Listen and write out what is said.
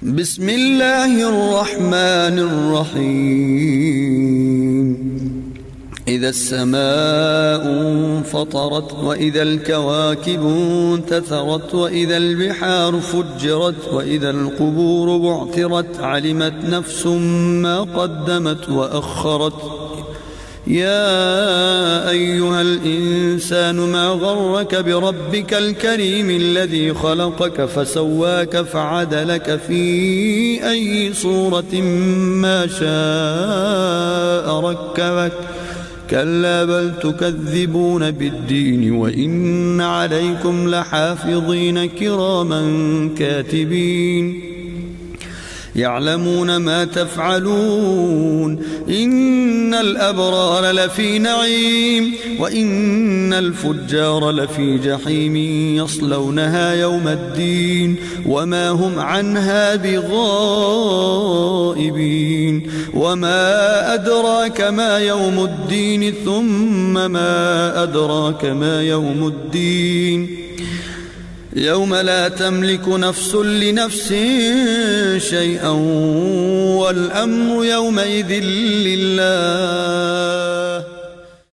بسم الله الرحمن الرحيم. إذا السماء انفطرت وإذا الكواكب انتثرت وإذا البحار فجرت وإذا القبور بعثرت علمت نفس ما قدمت وأخرت. يا أيها الإنسان ما غرك بربك الكريم الذي خلقك فسواك فعدلك في أي صورة ما شاء ركبك. كلا بل تكذبون بالدين وإن عليكم لحافظين كراما كاتبين يعلمون ما تفعلون. إن الأبرار لفي نعيم وإن الفجار لفي جحيم يصلونها يوم الدين وما هم عنها بغائبين. وما أدراك ما يوم الدين ثم ما أدراك ما يوم الدين يوم لا تملك نفس لنفس شيئا والأمر يومئذ لله.